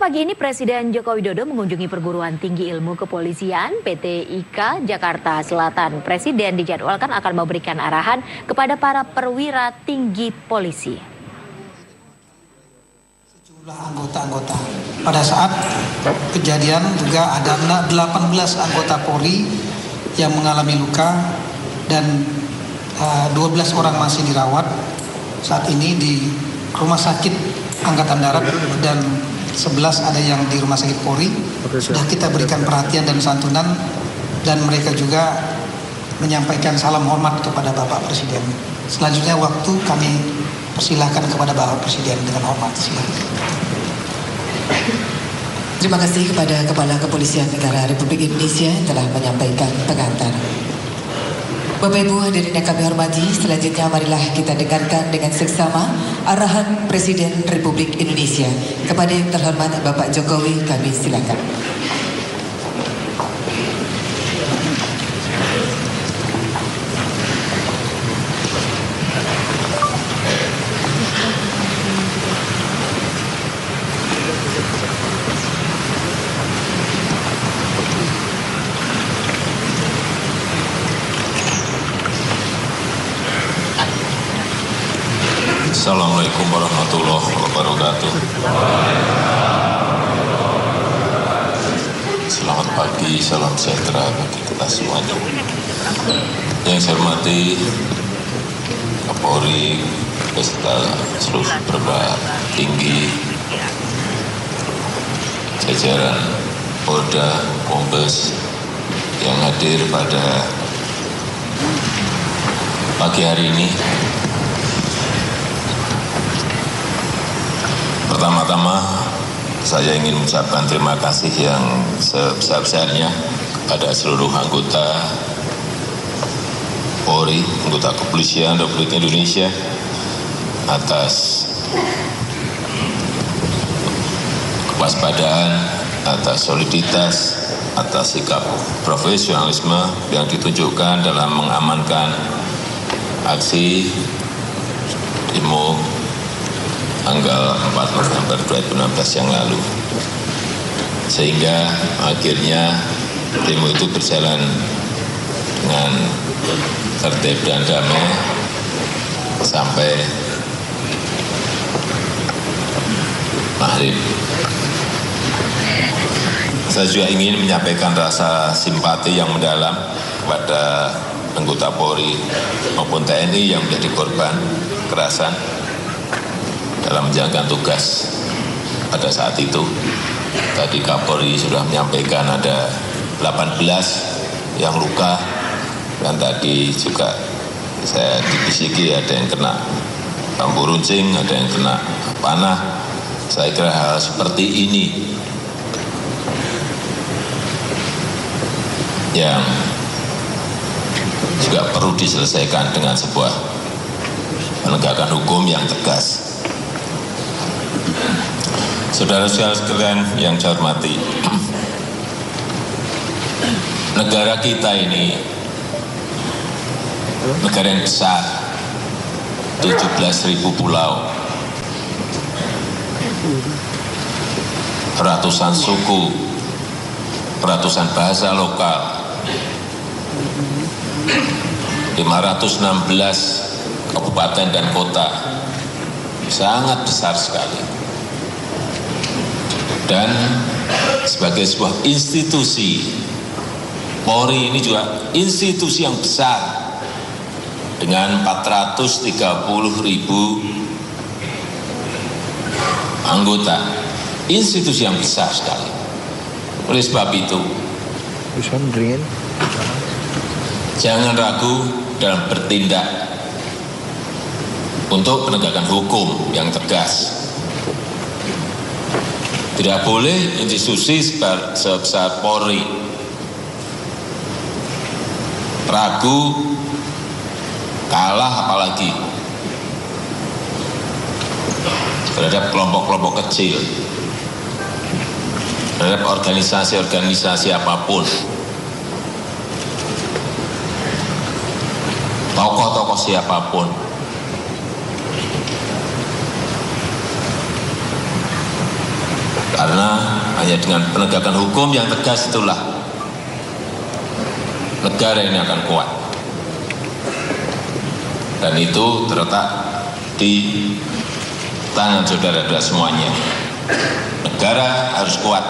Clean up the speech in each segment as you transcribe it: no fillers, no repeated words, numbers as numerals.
pagi ini Presiden Joko Widodo mengunjungi Perguruan Tinggi Ilmu Kepolisian PT IKA Jakarta Selatan. Presiden dijadwalkan akan memberikan arahan kepada para perwira tinggi polisi. Sejumlah anggota-anggota. Pada saat kejadian juga ada 18 anggota Polri yang mengalami luka dan 12 orang masih dirawat saat ini di Rumah Sakit Angkatan Darat dan 11 ada yang di Rumah Sakit Polri. Sudah kita berikan perhatian dan santunan dan mereka juga menyampaikan salam hormat kepada Bapak Presiden. Selanjutnya waktu kami persilahkan kepada Bapak Presiden dengan hormat. Silakan. Terima kasih kepada Kepala Kepolisian Negara Republik Indonesia yang telah menyampaikan pengantar. Bapak Ibu hadirin yang kami hormati, selanjutnya marilah kita dengarkan dengan seksama arahan Presiden Republik Indonesia. Kepada yang terhormat Bapak Jokowi, kami silakan. Assalamualaikum warahmatullahi wabarakatuh. Selamat pagi, salam sejahtera bagi kita semuanya. Yang saya hormati Kapolri beserta seluruh perwira tinggi, jajaran Polda, Kombes yang hadir pada pagi hari ini. Pertama-tama saya ingin mengucapkan terima kasih yang sebesar-besarnya kepada seluruh anggota Polri, anggota Kepolisian Republik Indonesia atas kewaspadaan, atas soliditas, atas sikap profesionalisme yang ditunjukkan dalam mengamankan aksi demo tanggal 4 November 2016 yang lalu, sehingga akhirnya demo itu berjalan dengan tertib dan damai sampai maghrib. Saya juga ingin menyampaikan rasa simpati yang mendalam kepada anggota Polri maupun TNI yang menjadi korban kekerasan dalam menjalankan tugas pada saat itu. Tadi Kapolri sudah menyampaikan ada 18 yang luka dan tadi juga saya dibisiki ada yang kena bambu runcing, ada yang kena panah. Saya kira hal seperti ini yang juga perlu diselesaikan dengan sebuah penegakan hukum yang tegas. Saudara-saudara sekalian yang saya hormati, negara kita ini negara yang besar, 17.000 pulau, ratusan suku, ratusan bahasa lokal, 516 kabupaten dan kota, sangat besar sekali. Dan sebagai sebuah institusi, Polri ini juga institusi yang besar dengan 430.000 anggota, institusi yang besar sekali. Oleh sebab itu, jangan ragu dalam bertindak untuk penegakan hukum yang tegas. Tidak boleh institusi sebesar Polri ragu, kalah apalagi terhadap kelompok-kelompok kecil, terhadap organisasi-organisasi apapun, tokoh-tokoh siapapun. Karena hanya dengan penegakan hukum yang tegas itulah negara ini akan kuat. Dan itu terletak di tangan saudara-saudara semuanya. Negara harus kuat.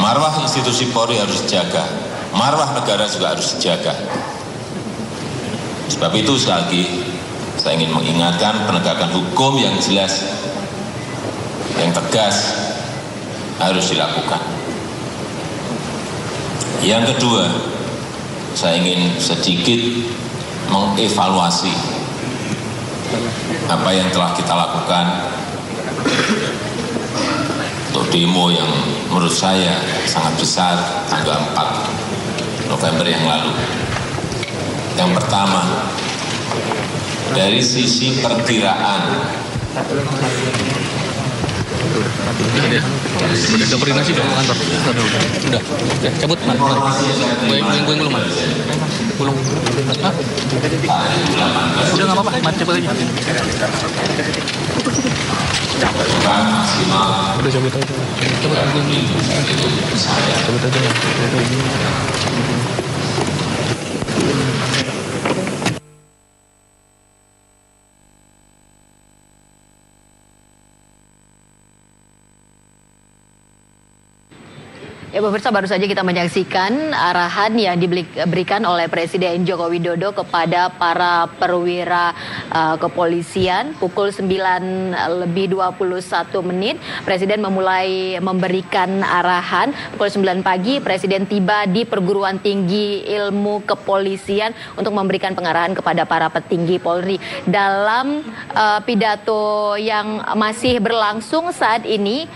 Marwah institusi Polri harus dijaga. Marwah negara juga harus dijaga. Sebab itu sekali lagi saya ingin mengingatkan penegakan hukum yang jelas, yang tegas harus dilakukan. Yang kedua, saya ingin sedikit mengevaluasi apa yang telah kita lakukan untuk demo yang menurut saya sangat besar tanggal 4 November yang lalu. Yang pertama, dari sisi perkiraan udah koordinasi dong kantor. Udah cabut man. Gue belum man. Belum. Hah? Udah nggak apa-apa, man cabut aja. Udah cabut aja. Cabut aja. Ya pemirsa, baru saja kita menyaksikan arahan yang diberikan oleh Presiden Joko Widodo kepada para perwira kepolisian. Pukul 9:21 Presiden memulai memberikan arahan. Pukul 9 pagi Presiden tiba di Perguruan Tinggi Ilmu Kepolisian untuk memberikan pengarahan kepada para petinggi Polri. Dalam pidato yang masih berlangsung saat ini,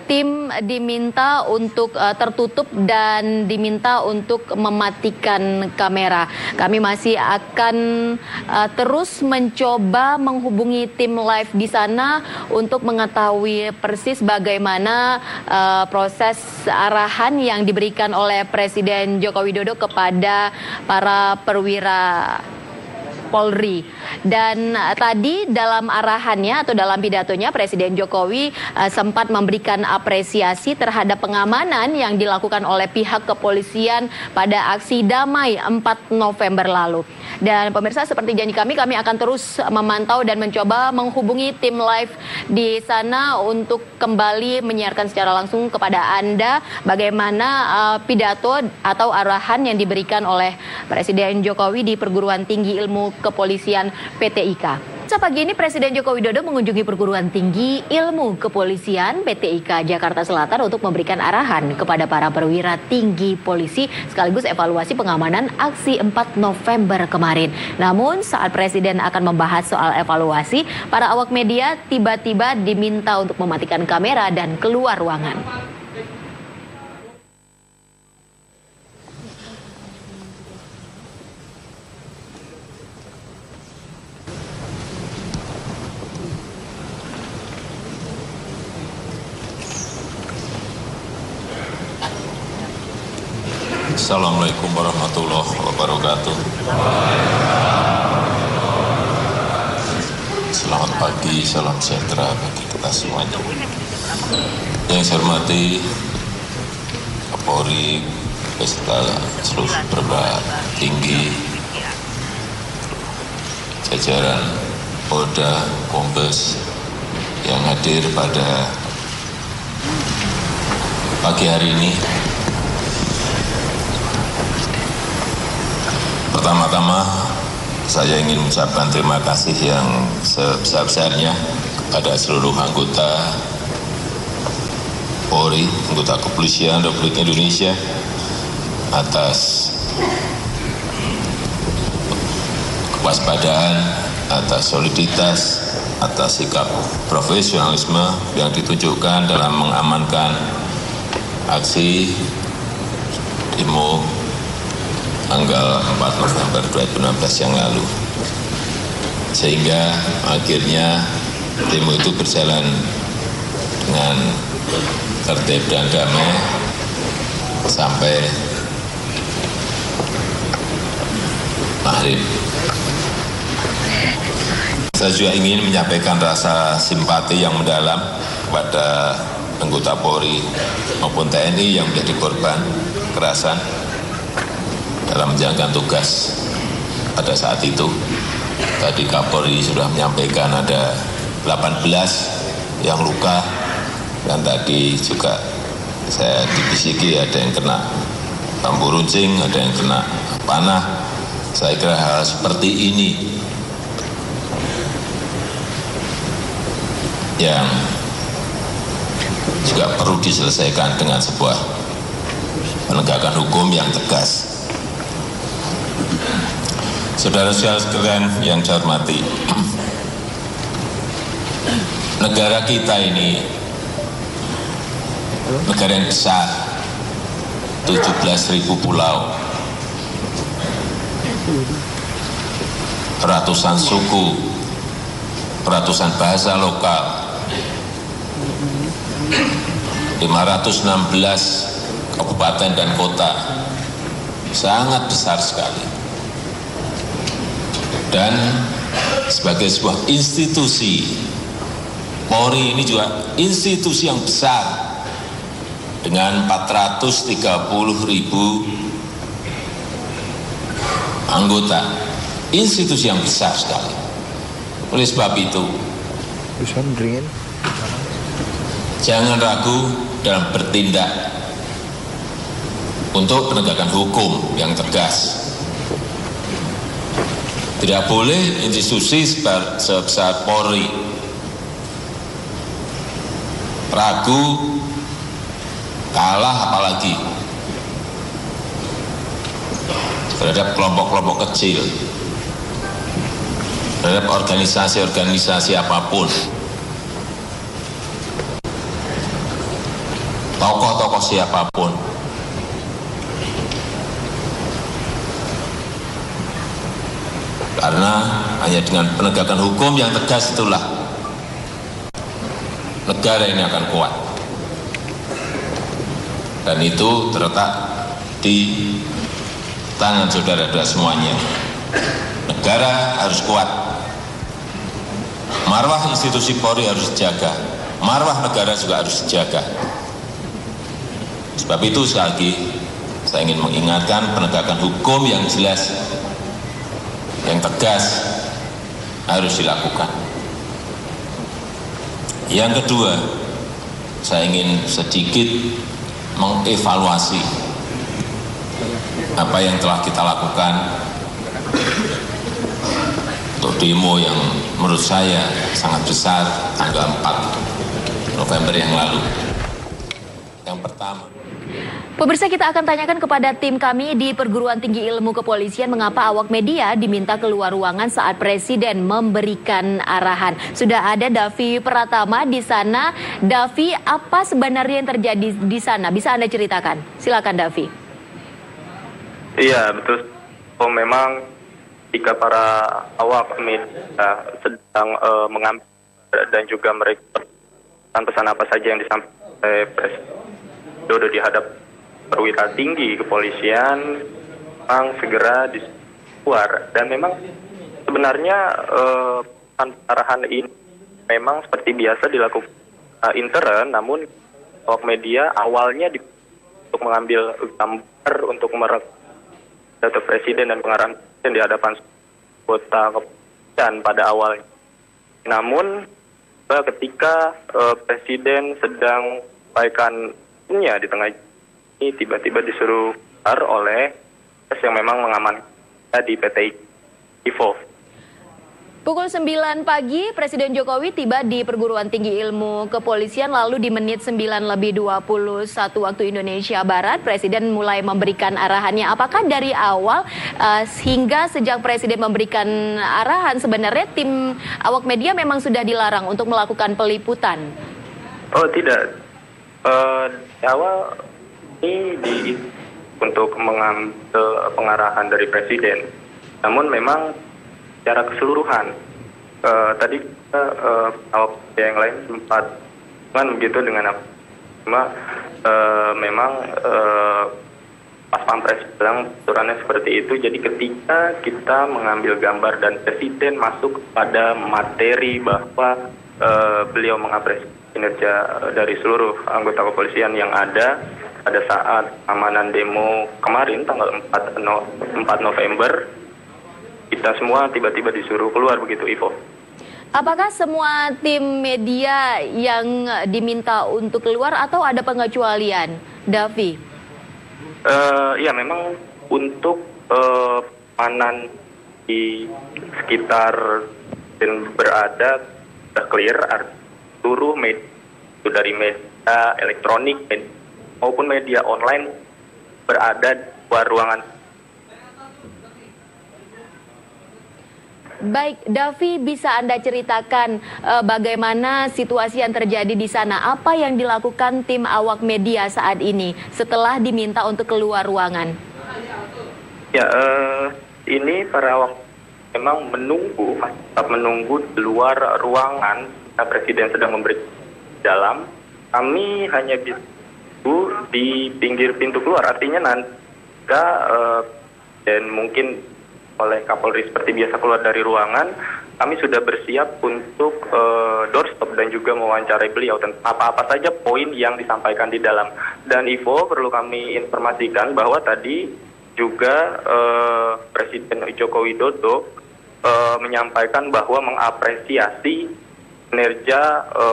tim diminta untuk tertutup dan diminta untuk mematikan kamera. Kami masih akan terus mencoba menghubungi tim live di sana untuk mengetahui persis bagaimana proses arahan yang diberikan oleh Presiden Joko Widodo kepada para perwira Polri. Dan tadi dalam arahannya atau dalam pidatonya Presiden Jokowi sempat memberikan apresiasi terhadap pengamanan yang dilakukan oleh pihak kepolisian pada aksi damai 4 November lalu. Dan pemirsa, seperti janji kami akan terus memantau dan mencoba menghubungi tim live di sana untuk kembali menyiarkan secara langsung kepada Anda bagaimana pidato atau arahan yang diberikan oleh Presiden Jokowi di Perguruan Tinggi Ilmu Kepolisian PT IKA. Pagi ini Presiden Joko Widodo mengunjungi Perguruan Tinggi Ilmu Kepolisian PT IKA Jakarta Selatan untuk memberikan arahan kepada para perwira tinggi polisi sekaligus evaluasi pengamanan aksi 4 November kemarin. Namun saat Presiden akan membahas soal evaluasi, para awak media tiba-tiba diminta untuk mematikan kamera dan keluar ruangan. Assalamualaikum warahmatullahi wabarakatuh. Selamat pagi, salam sejahtera bagi kita semuanya. Yang saya hormati Kapolri beserta seluruh perwira tinggi, jajaran Polda, Kombes yang hadir pada pagi hari ini. Pertama-tama saya ingin mengucapkan terima kasih yang sebesar-besarnya kepada seluruh anggota Polri, anggota Kepolisian Republik Indonesia atas kewaspadaan, atas soliditas, atas sikap profesionalisme yang ditunjukkan dalam mengamankan aksi demo tanggal 4 November 2016 yang lalu. Sehingga akhirnya demo itu berjalan dengan tertib dan damai sampai maghrib. Saya juga ingin menyampaikan rasa simpati yang mendalam kepada anggota Polri maupun TNI yang menjadi korban kekerasan dalam menjalankan tugas pada saat itu. Tadi Kapolri sudah menyampaikan ada 18 yang luka, dan tadi juga saya dibisiki ada yang kena bambu runcing, ada yang kena panah. Saya kira hal seperti ini yang juga perlu diselesaikan dengan sebuah penegakan hukum yang tegas. Saudara-saudara sekalian yang saya hormati, negara kita ini negara yang besar, 17.000 pulau, ratusan suku, ratusan bahasa lokal, 516 kabupaten dan kota, sangat besar sekali. Dan sebagai sebuah institusi, Polri ini juga institusi yang besar dengan 430.000 anggota, institusi yang besar sekali. Oleh sebab itu, jangan ragu dalam bertindak untuk penegakan hukum yang tegas. Tidak boleh institusi sebesar Polri ragu, kalah apalagi terhadap kelompok-kelompok kecil, terhadap organisasi-organisasi apapun, tokoh-tokoh siapapun. Karena hanya dengan penegakan hukum yang tegas itulah negara ini akan kuat. Dan itu terletak di tangan saudara-saudara semuanya. Negara harus kuat. Marwah institusi Polri harus dijaga. Marwah negara juga harus dijaga. Sebab itu sekali lagi saya ingin mengingatkan penegakan hukum yang jelas, yang tegas harus dilakukan. Yang kedua, saya ingin sedikit mengevaluasi apa yang telah kita lakukan untuk demo yang menurut saya sangat besar tanggal 4 November yang lalu. Yang pertama, Pemirsa, kita akan tanyakan kepada tim kami di Perguruan Tinggi Ilmu Kepolisian mengapa awak media diminta keluar ruangan saat Presiden memberikan arahan. Sudah ada Davi Pratama di sana. Davi, apa sebenarnya yang terjadi di sana? Bisa Anda ceritakan? Silakan, Davi. Iya, betul. Memang jika para awak media sedang mengambil dan juga mereka pesan apa saja yang disampaikan oleh Presiden Dodo di hadap perwira tinggi kepolisian, memang segera keluar. Dan memang sebenarnya arahan ini memang seperti biasa dilakukan intern, namun awak media awalnya untuk mengambil gambar untuk merekam data Presiden dan pengarahan Presiden di hadapan anggota kepolisian pada awalnya. Namun ketika Presiden sedang sampaikannya di tengah ini, tiba-tiba disuruh keluar oleh yang memang mengamankan di PT Ivo. Pukul 9 pagi, Presiden Jokowi tiba di Perguruan Tinggi Ilmu Kepolisian, lalu di menit 9:21 waktu Indonesia Barat, Presiden mulai memberikan arahannya. Apakah dari awal hingga sejak Presiden memberikan arahan, sebenarnya tim awak media memang sudah dilarang untuk melakukan peliputan? Oh tidak, di awal ini untuk mengambil pengarahan dari Presiden. Namun memang secara keseluruhan, tadi awak yang lain sempat begitu dengan apa, cuma memang Pas Pampres bilang aturannya seperti itu. Jadi ketika kita mengambil gambar dan Presiden masuk pada materi bahwa beliau mengapresiasi kinerja dari seluruh anggota kepolisian yang ada pada saat amanah demo kemarin tanggal 4 November, kita semua tiba-tiba disuruh keluar begitu, Ivo. Apakah semua tim media yang diminta untuk keluar atau ada pengecualian, Davi? Ya memang untuk panan di sekitar dan berada sudah clear, seluruh media itu dari media elektronik maupun media online berada di luar ruangan. Baik, Davi, bisa Anda ceritakan bagaimana situasi yang terjadi di sana? Apa yang dilakukan tim awak media saat ini setelah diminta untuk keluar ruangan? Ya, ini para awak memang tetap menunggu di luar ruangan. Presiden sedang memberi dalam. Kami hanya bisa di pinggir pintu keluar. Artinya nanti dan mungkin oleh Kapolri seperti biasa keluar dari ruangan, kami sudah bersiap untuk doorstop dan juga mewawancarai beliau tentang apa-apa saja poin yang disampaikan di dalam. Dan Ivo, perlu kami informasikan bahwa tadi juga Presiden Joko Widodo menyampaikan bahwa mengapresiasi kinerja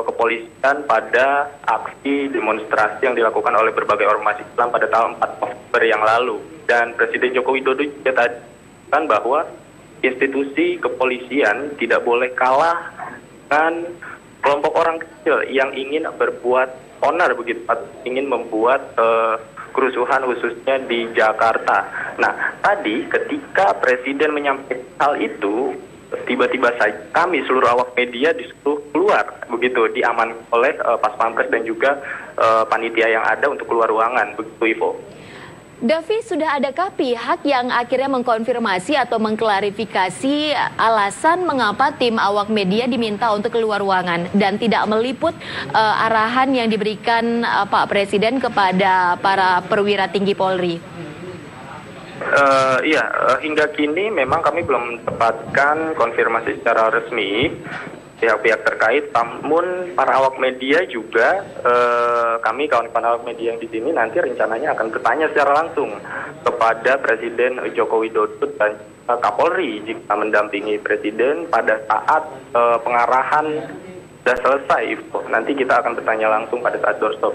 kepolisian pada aksi demonstrasi yang dilakukan oleh berbagai ormas Islam pada tanggal 4 November yang lalu. Dan Presiden Joko Widodo juga tadi kan bahwa institusi kepolisian tidak boleh kalah dengan kelompok orang kecil yang ingin berbuat onar begitu, ingin membuat kerusuhan khususnya di Jakarta. Nah, tadi ketika Presiden menyampaikan hal itu, tiba-tiba saja kami seluruh awak media disuruh keluar begitu, diamankan oleh Pas Pampres dan juga panitia yang ada untuk keluar ruangan begitu, Ivo. Davi, sudah adakah pihak yang akhirnya mengkonfirmasi atau mengklarifikasi alasan mengapa tim awak media diminta untuk keluar ruangan dan tidak meliput arahan yang diberikan Pak Presiden kepada para perwira tinggi Polri? Hingga kini memang kami belum mendapatkan konfirmasi secara resmi pihak-pihak terkait, namun para awak media juga kami kawan-kawan awak media yang di sini nanti rencananya akan bertanya secara langsung kepada Presiden Joko Widodo dan Kapolri jika mendampingi Presiden pada saat pengarahan sudah selesai. Nanti kita akan bertanya langsung pada saat doorstop.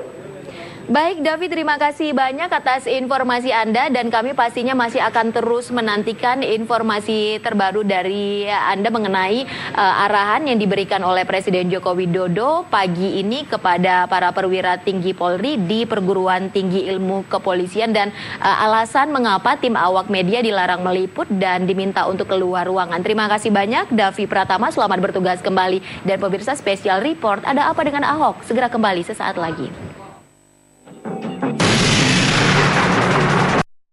Baik, Davi, terima kasih banyak atas informasi Anda dan kami pastinya masih akan terus menantikan informasi terbaru dari Anda mengenai arahan yang diberikan oleh Presiden Joko Widodo pagi ini kepada para perwira tinggi Polri di Perguruan Tinggi Ilmu Kepolisian dan alasan mengapa tim awak media dilarang meliput dan diminta untuk keluar ruangan. Terima kasih banyak, Davi Pratama, selamat bertugas kembali. Dan pemirsa, Special Report, ada apa dengan Ahok? Segera kembali sesaat lagi.